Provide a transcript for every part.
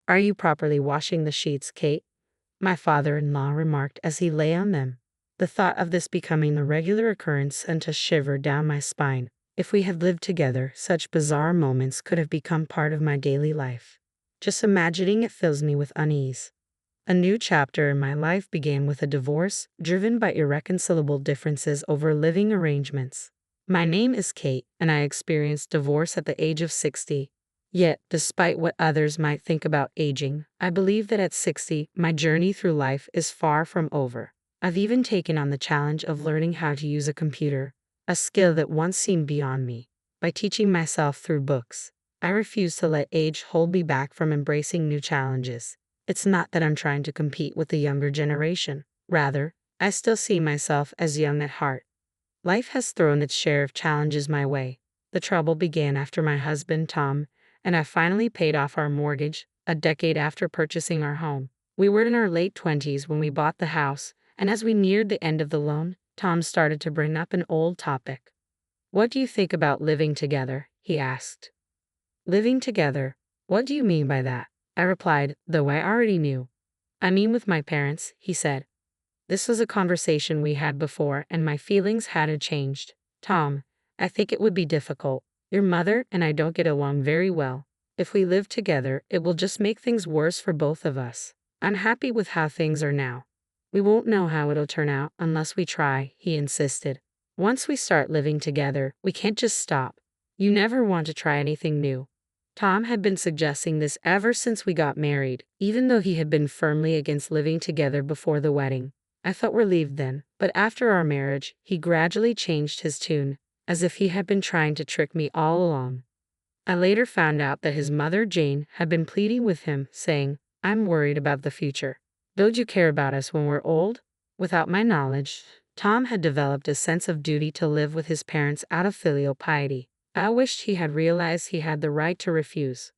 "Are you properly washing the sheets, Kate?" my father-in-law remarked as he lay on them. The thought of this becoming a regular occurrence sent a shiver down my spine. If we had lived together, such bizarre moments could have become part of my daily life. Just imagining it fills me with unease. A new chapter in my life began with a divorce, driven by irreconcilable differences over living arrangements. My name is Kate, and I experienced divorce at the age of 60. Yet, despite what others might think about aging, I believe that at 60, my journey through life is far from over. I've even taken on the challenge of learning how to use a computer, a skill that once seemed beyond me, by teaching myself through books. I refuse to let age hold me back from embracing new challenges. It's not that I'm trying to compete with the younger generation. Rather, I still see myself as young at heart. Life has thrown its share of challenges my way. The trouble began after my husband, Tom, and I finally paid off our mortgage, a decade after purchasing our home. We were in our late 20s when we bought the house, and as we neared the end of the loan, Tom started to bring up an old topic. "What do you think about living together?" he asked. "Living together? What do you mean by that?" I replied, though I already knew. "I mean with my parents," he said. This was a conversation we had before, and my feelings hadn't changed. "Tom, I think it would be difficult. Your mother and I don't get along very well. If we live together, it will just make things worse for both of us. I'm happy with how things are now. We won't know how it'll turn out unless we try," he insisted. "Once we start living together, we can't just stop. You never want to try anything new." Tom had been suggesting this ever since we got married, even though he had been firmly against living together before the wedding. I felt relieved then, but after our marriage, he gradually changed his tune, as if he had been trying to trick me all along. I later found out that his mother, Jane, had been pleading with him, saying, "I'm worried about the future. Don't you care about us when we're old?" Without my knowledge, Tom had developed a sense of duty to live with his parents out of filial piety. I wished he had realized he had the right to refuse.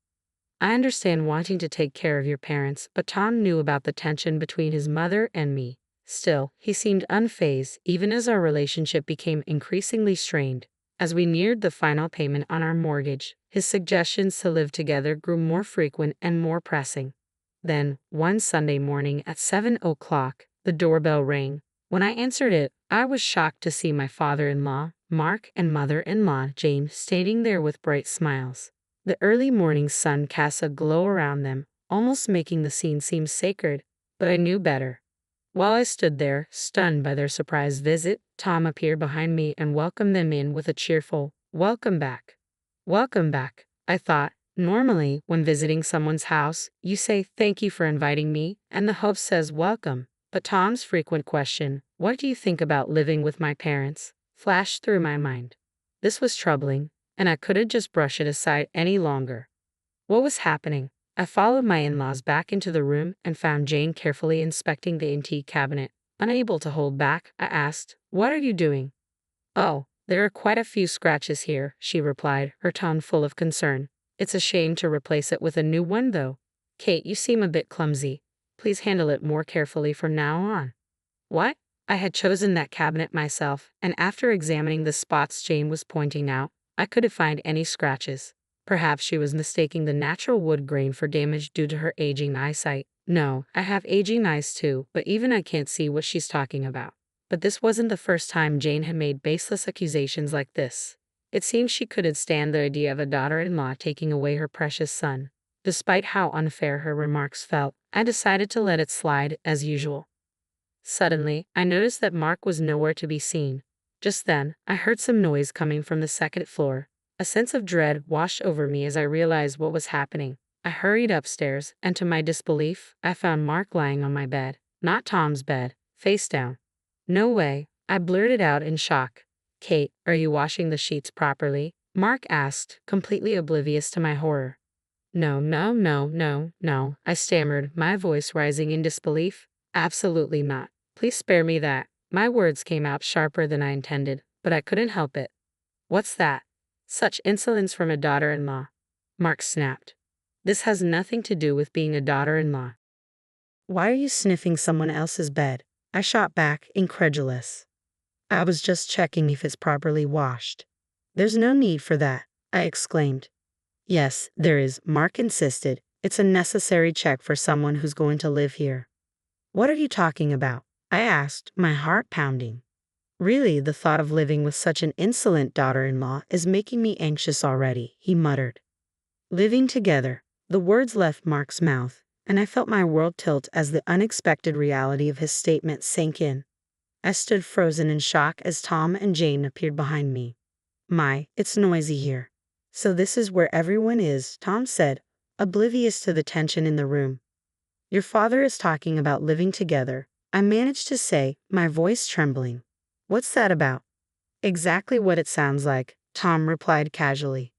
I understand wanting to take care of your parents, but Tom knew about the tension between his mother and me. Still, he seemed unfazed, even as our relationship became increasingly strained. As we neared the final payment on our mortgage, his suggestions to live together grew more frequent and more pressing. Then, one Sunday morning at 7 o'clock, the doorbell rang. When I answered it, I was shocked to see my father-in-law, Mark, and mother-in-law, Jane, standing there with bright smiles. The early morning sun cast a glow around them, almost making the scene seem sacred, but I knew better. While I stood there, stunned by their surprise visit, Tom appeared behind me and welcomed them in with a cheerful, "Welcome back." "Welcome back," I thought. Normally, when visiting someone's house, you say, "Thank you for inviting me," and the host says, "Welcome." But Tom's frequent question, "What do you think about living with my parents?" flashed through my mind. This was troubling, and I couldn't just brush it aside any longer. What was happening? I followed my in-laws back into the room and found Jane carefully inspecting the antique cabinet. Unable to hold back, I asked, "What are you doing?" "Oh, there are quite a few scratches here," she replied, her tone full of concern. "It's a shame to replace it with a new one, though. Kate, you seem a bit clumsy. Please handle it more carefully from now on." What? I had chosen that cabinet myself, and after examining the spots Jane was pointing out, I couldn't find any scratches. Perhaps she was mistaking the natural wood grain for damage due to her aging eyesight. No, I have aging eyes too, but even I can't see what she's talking about. But this wasn't the first time Jane had made baseless accusations like this. It seemed she couldn't stand the idea of a daughter-in-law taking away her precious son. Despite how unfair her remarks felt, I decided to let it slide as usual. Suddenly, I noticed that Mark was nowhere to be seen. Just then, I heard some noise coming from the second floor. A sense of dread washed over me as I realized what was happening. I hurried upstairs, and to my disbelief, I found Mark lying on my bed. Not Tom's bed, face down. "No way," I blurted out in shock. "Kate, are you washing the sheets properly?" Mark asked, completely oblivious to my horror. No, no, no, no, no," I stammered, my voice rising in disbelief. "Absolutely not. Please spare me that." My words came out sharper than I intended, but I couldn't help it. "What's that?" Such insolence from a daughter-in-law. Mark snapped. "This has nothing to do with being a daughter-in-law. Why are you sniffing someone else's bed?" I shot back, incredulous. "I was just checking if it's properly washed." "There's no need for that," I exclaimed. "Yes, there is," Mark insisted. It's a necessary check for someone who's going to live here. What are you talking about? I asked, my heart pounding. Really, the thought of living with such an insolent daughter-in-law is making me anxious already, he muttered. Living together. The words left Mark's mouth, and I felt my world tilt as the unexpected reality of his statement sank in. I stood frozen in shock as Tom and Jane appeared behind me. My, it's noisy here. So this is where everyone is, Tom said, oblivious to the tension in the room. Your father is talking about living together, I managed to say, my voice trembling. What's that about? Exactly what it sounds like, Tom replied casually.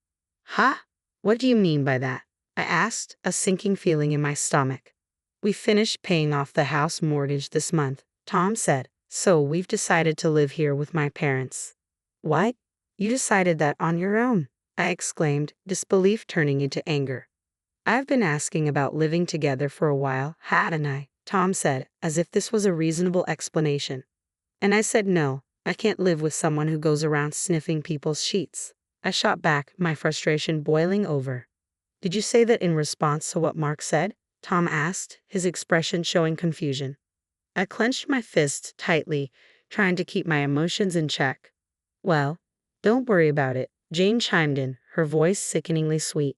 Huh? What do you mean by that? I asked, a sinking feeling in my stomach. We finished paying off the house mortgage this month, Tom said, so we've decided to live here with my parents. What? You decided that on your own? I exclaimed, disbelief turning into anger. I've been asking about living together for a while, hadn't I? Tom said, as if this was a reasonable explanation. And I said no, I can't live with someone who goes around sniffing people's sheets. I shot back, my frustration boiling over. Did you say that in response to what Mark said? Tom asked, his expression showing confusion. I clenched my fist tightly, trying to keep my emotions in check. Well, don't worry about it, Jane chimed in, her voice sickeningly sweet.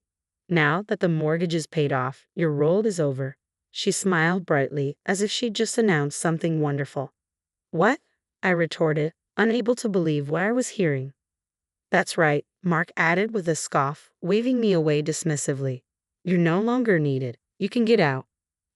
Now that the mortgage is paid off, your role is over. She smiled brightly, as if she'd just announced something wonderful. What? I retorted, unable to believe what I was hearing. That's right, Mark added with a scoff, waving me away dismissively. You're no longer needed. You can get out.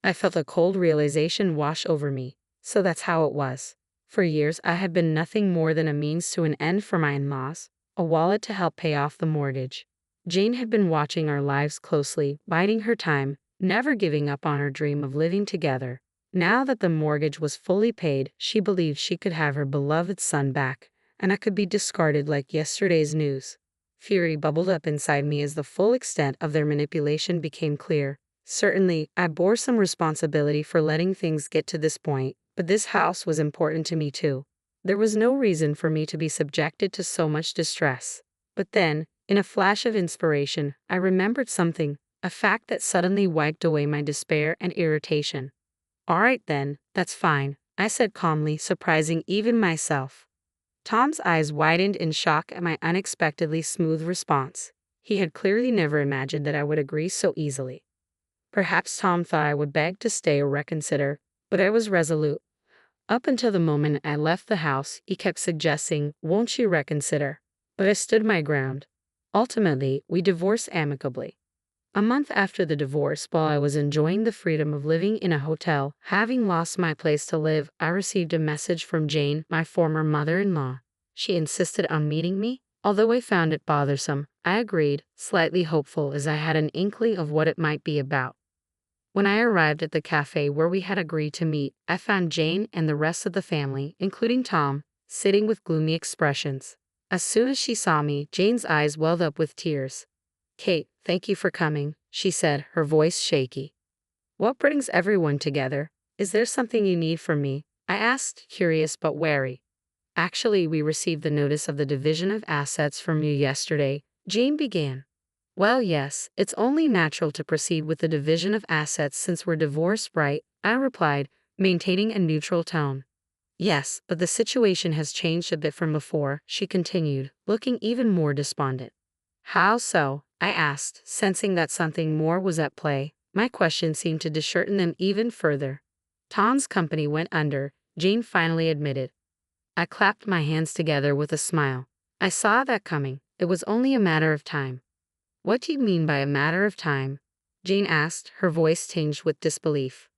I felt a cold realization wash over me. So that's how it was. For years, I had been nothing more than a means to an end for my in-laws, a wallet to help pay off the mortgage. Jane had been watching our lives closely, biding her time, never giving up on her dream of living together. Now that the mortgage was fully paid, she believed she could have her beloved son back, and I could be discarded like yesterday's news. Fury bubbled up inside me as the full extent of their manipulation became clear. Certainly, I bore some responsibility for letting things get to this point, but this house was important to me too. There was no reason for me to be subjected to so much distress. But then, in a flash of inspiration, I remembered something, a fact that suddenly wiped away my despair and irritation. All right then, that's fine, I said calmly, surprising even myself. Tom's eyes widened in shock at my unexpectedly smooth response. He had clearly never imagined that I would agree so easily. Perhaps Tom thought I would beg to stay or reconsider, but I was resolute. Up until the moment I left the house, he kept suggesting, won't you reconsider? But I stood my ground. Ultimately, we divorced amicably. A month after the divorce, while I was enjoying the freedom of living in a hotel, having lost my place to live, I received a message from Jane, my former mother-in-law. She insisted on meeting me. Although I found it bothersome, I agreed, slightly hopeful as I had an inkling of what it might be about. When I arrived at the cafe where we had agreed to meet, I found Jane and the rest of the family, including Tom, sitting with gloomy expressions. As soon as she saw me, Jane's eyes welled up with tears. Kate, thank you for coming, she said, her voice shaky. What brings everyone together? Is there something you need from me? I asked, curious but wary. Actually, we received the notice of the division of assets from you yesterday, Jane began. Well, yes, it's only natural to proceed with the division of assets since we're divorced, right? I replied, maintaining a neutral tone. Yes, but the situation has changed a bit from before, she continued, looking even more despondent. How so? I asked, sensing that something more was at play. My question seemed to dishearten them even further. Tom's company went under, Jane finally admitted. I clapped my hands together with a smile. I saw that coming. It was only a matter of time. What do you mean by a matter of time? Jane asked, her voice tinged with disbelief.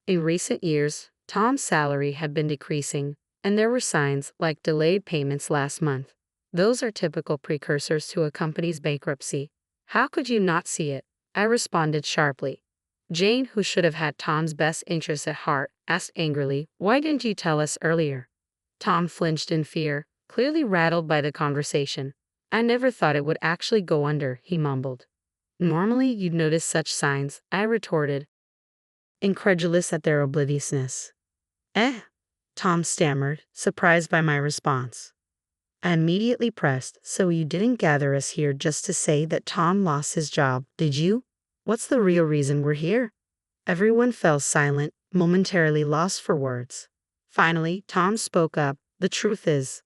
In recent years, Tom's salary had been decreasing, and there were signs like delayed payments last month. Those are typical precursors to a company's bankruptcy. How could you not see it? I responded sharply. Jane, who should have had Tom's best interests at heart, asked angrily, why didn't you tell us earlier? Tom flinched in fear, clearly rattled by the conversation. I never thought it would actually go under, he mumbled. Normally you'd notice such signs, I retorted, incredulous at their obliviousness. Eh? Tom stammered, surprised by my response. I immediately pressed, so you didn't gather us here just to say that Tom lost his job, did you? What's the real reason we're here? Everyone fell silent, momentarily lost for words. Finally, Tom spoke up. The truth is,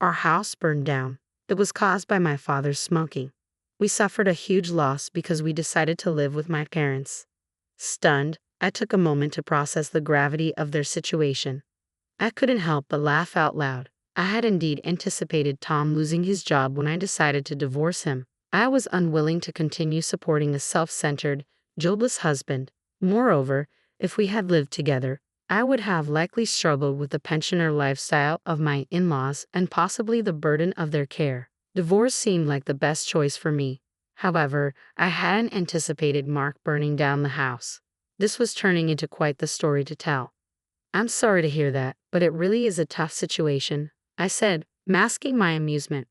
our house burned down. It was caused by my father's smoking. We suffered a huge loss because we decided to live with my parents. Stunned, I took a moment to process the gravity of their situation. I couldn't help but laugh out loud. I had indeed anticipated Tom losing his job when I decided to divorce him. I was unwilling to continue supporting a self-centered, jobless husband. Moreover, if we had lived together, I would have likely struggled with the pensioner lifestyle of my in-laws and possibly the burden of their care. Divorce seemed like the best choice for me. However, I hadn't anticipated Mark burning down the house. This was turning into quite the story to tell. I'm sorry to hear that, but it really is a tough situation, I said, masking my amusement.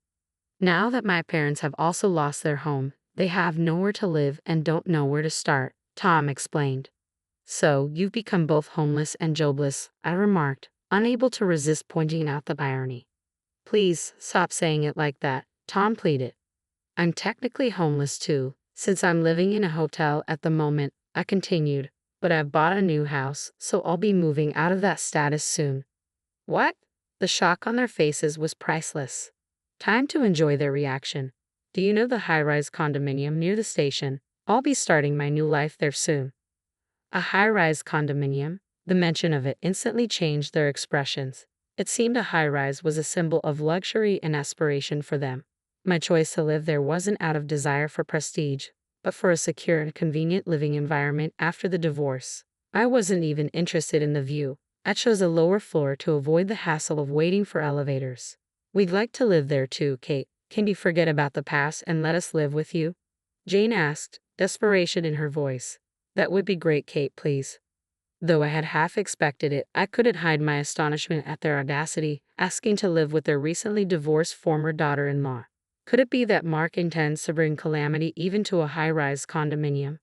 Now that my parents have also lost their home, they have nowhere to live and don't know where to start, Tom explained. So, you've become both homeless and jobless, I remarked, unable to resist pointing out the irony. Please, stop saying it like that, Tom pleaded. I'm technically homeless too, since I'm living in a hotel at the moment, I continued, but I've bought a new house, so I'll be moving out of that status soon. What? The shock on their faces was priceless. Time to enjoy their reaction. Do you know the high-rise condominium near the station? I'll be starting my new life there soon. A high-rise condominium? The mention of it instantly changed their expressions. It seemed a high-rise was a symbol of luxury and aspiration for them. My choice to live there wasn't out of desire for prestige, but for a secure and convenient living environment after the divorce. I wasn't even interested in the view. I chose a lower floor to avoid the hassle of waiting for elevators. We'd like to live there too, Kate. Can you forget about the past and let us live with you? Jane asked, desperation in her voice. That would be great, Kate, please. Though I had half expected it, I couldn't hide my astonishment at their audacity, asking to live with their recently divorced former daughter-in-law. Could it be that Mark intends to bring calamity even to a high-rise condominium?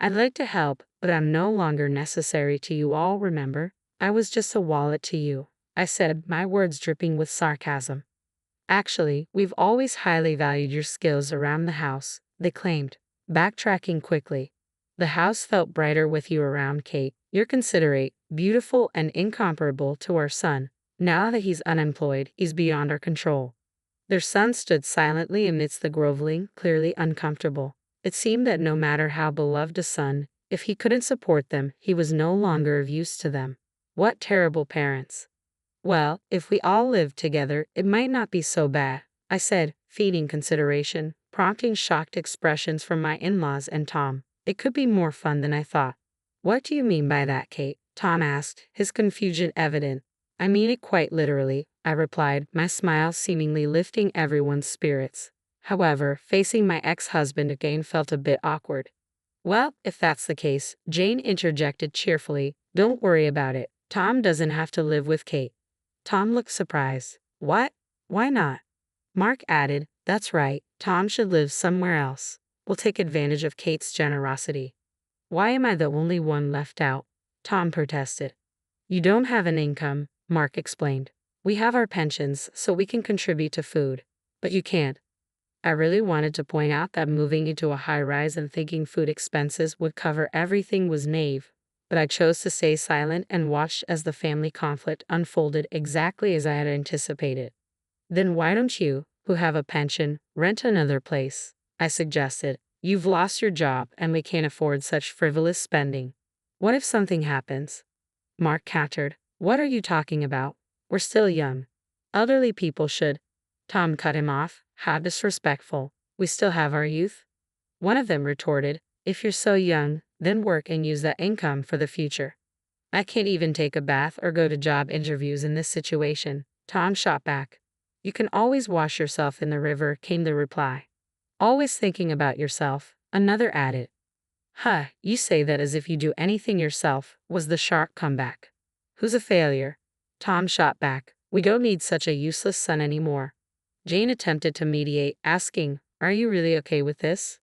I'd like to help, but I'm no longer necessary to you all, remember? I was just a wallet to you, I said, my words dripping with sarcasm. Actually, we've always highly valued your skills around the house, they claimed, backtracking quickly. The house felt brighter with you around, Kate. You're considerate, beautiful, and incomparable to our son. Now that he's unemployed, he's beyond our control. Their son stood silently amidst the groveling, clearly uncomfortable. It seemed that no matter how beloved a son, if he couldn't support them, he was no longer of use to them. What terrible parents. Well, if we all lived together, it might not be so bad, I said, feeding consideration, prompting shocked expressions from my in-laws and Tom. It could be more fun than I thought. What do you mean by that, Kate? Tom asked, his confusion evident. I mean it quite literally, I replied, my smile seemingly lifting everyone's spirits. However, facing my ex-husband again felt a bit awkward. Well, if that's the case, Jane interjected cheerfully, don't worry about it. Tom doesn't have to live with Kate. Tom looked surprised. What? Why not? Mark added, that's right, Tom should live somewhere else. We'll take advantage of Kate's generosity. Why am I the only one left out? Tom protested. You don't have an income, Mark explained. We have our pensions, so we can contribute to food. But you can't. I really wanted to point out that moving into a high-rise and thinking food expenses would cover everything was naive, but I chose to stay silent and watched as the family conflict unfolded exactly as I had anticipated. Then why don't you, who have a pension, rent another place? I suggested. You've lost your job and we can't afford such frivolous spending. What if something happens? Mark countered. What are you talking about? We're still young. Elderly people should. Tom cut him off. How disrespectful. We still have our youth. One of them retorted. If you're so young, then work and use that income for the future. I can't even take a bath or go to job interviews in this situation, Tom shot back. You can always wash yourself in the river, came the reply. Always thinking about yourself, another added. Huh, you say that as if you do anything yourself, was the sharp comeback. Who's a failure? Tom shot back. We don't need such a useless son anymore. Jane attempted to mediate, asking, are you really okay with this?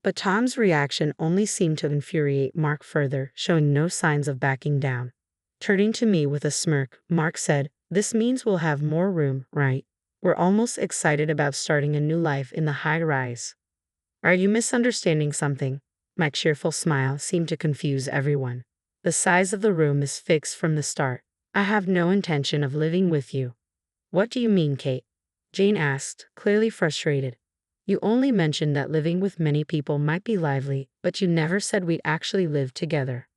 But Tom's reaction only seemed to infuriate Mark further, showing no signs of backing down. Turning to me with a smirk, Mark said, this means we'll have more room, right? We're almost excited about starting a new life in the high rise. Are you misunderstanding something? My cheerful smile seemed to confuse everyone. The size of the room is fixed from the start. I have no intention of living with you. What do you mean, Kate? Jane asked, clearly frustrated. You only mentioned that living with many people might be lively, but you never said we'd actually live together.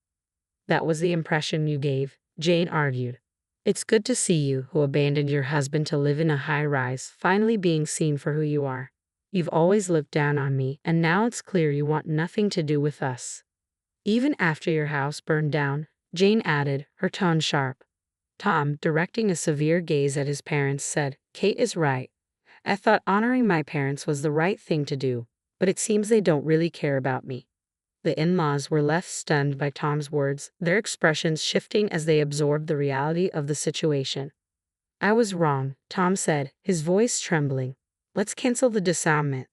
That was the impression you gave, Jane argued. It's good to see you, who abandoned your husband to live in a high-rise, finally being seen for who you are. You've always looked down on me, and now it's clear you want nothing to do with us. Even after your house burned down, Jane added, her tone sharp. Tom, directing a severe gaze at his parents, said, Kate is right. I thought honoring my parents was the right thing to do, but it seems they don't really care about me. The in-laws were left stunned by Tom's words, their expressions shifting as they absorbed the reality of the situation. I was wrong, Tom said, his voice trembling. Let's cancel the disarmament.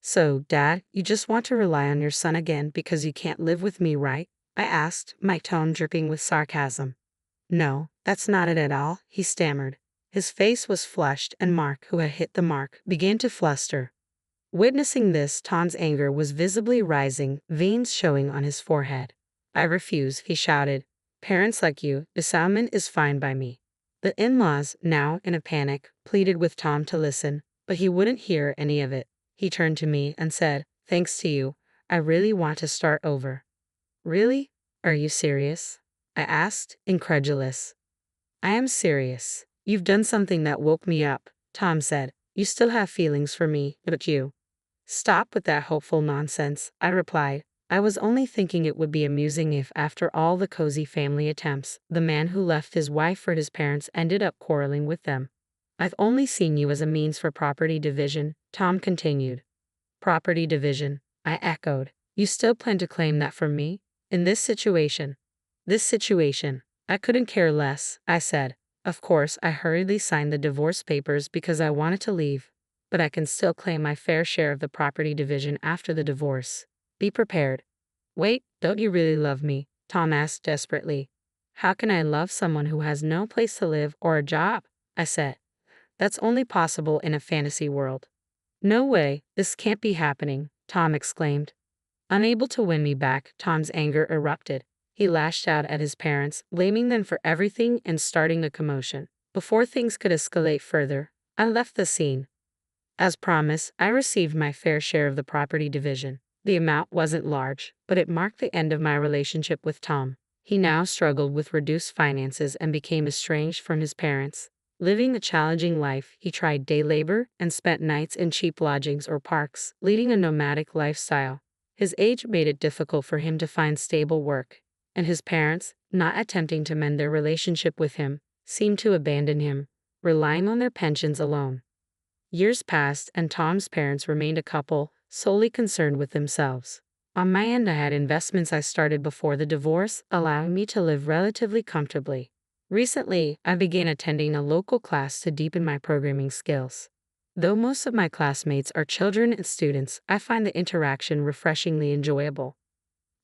So, Dad, you just want to rely on your son again because you can't live with me, right? I asked, my tone dripping with sarcasm. No, that's not it at all, he stammered. His face was flushed, and Mark, who had hit the mark, began to fluster. Witnessing this, Tom's anger was visibly rising, veins showing on his forehead. I refuse, he shouted. Parents like you, disarmament is fine by me. The in-laws, now in a panic, pleaded with Tom to listen, but he wouldn't hear any of it. He turned to me and said, Thanks to you, I really want to start over. Really? Are you serious? I asked, incredulous. I am serious. You've done something that woke me up, Tom said. You still have feelings for me, but you. Stop with that hopeful nonsense, I replied. I was only thinking it would be amusing if, after all the cozy family attempts, the man who left his wife for his parents ended up quarreling with them. I've only seen you as a means for property division, Tom continued. Property division, I echoed. You still plan to claim that from me? In this situation? This situation. I couldn't care less, I said. Of course, I hurriedly signed the divorce papers because I wanted to leave, but I can still claim my fair share of the property division after the divorce. Be prepared. Wait, don't you really love me? Tom asked desperately. How can I love someone who has no place to live or a job? I said. That's only possible in a fantasy world. No way, this can't be happening, Tom exclaimed. Unable to win me back, Tom's anger erupted. He lashed out at his parents, blaming them for everything and starting a commotion. Before things could escalate further, I left the scene. As promised, I received my fair share of the property division. The amount wasn't large, but it marked the end of my relationship with Tom. He now struggled with reduced finances and became estranged from his parents. Living a challenging life, he tried day labor and spent nights in cheap lodgings or parks, leading a nomadic lifestyle. His age made it difficult for him to find stable work, and his parents, not attempting to mend their relationship with him, seemed to abandon him, relying on their pensions alone. Years passed, and Tom's parents remained a couple, solely concerned with themselves. On my end, I had investments I started before the divorce, allowing me to live relatively comfortably. Recently, I began attending a local class to deepen my programming skills. Though most of my classmates are children and students, I find the interaction refreshingly enjoyable.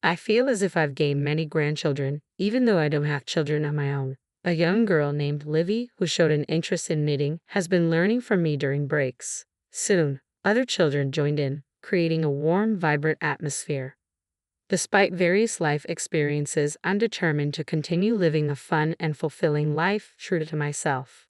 I feel as if I've gained many grandchildren, even though I don't have children of my own. A young girl named Livy, who showed an interest in knitting, has been learning from me during breaks. Soon, other children joined in, creating a warm, vibrant atmosphere. Despite various life experiences, I'm determined to continue living a fun and fulfilling life, true to myself.